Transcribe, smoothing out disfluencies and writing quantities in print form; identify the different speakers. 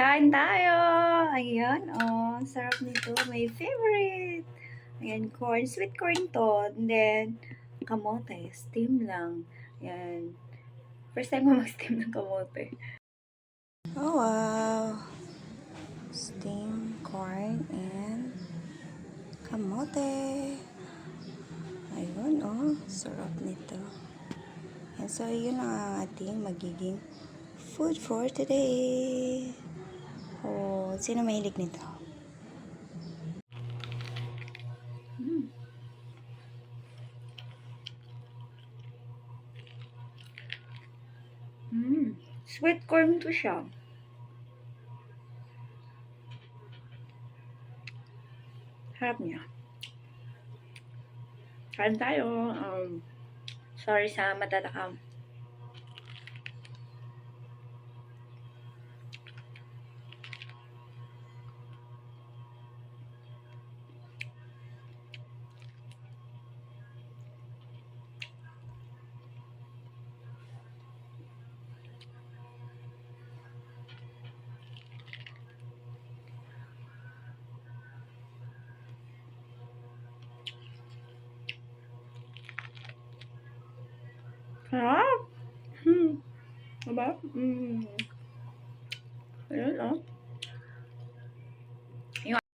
Speaker 1: Kain tayo! Ayan, oh. Sarap nito. My favorite. Ayan, corn. Sweet corn to. And then, kamote. Steam lang. Ayan. First time ko mag-steam ng kamote. Oh, wow. Steam corn and kamote. Ayun, oh. Sarap nito. And so, yun ang ating magiging food for today. Oh, sino mahilig nito? Sweet corn to siya. Harap niya. Kain tayo. Sorry sa matatakam. Sarap! Diba? Ayun, oh.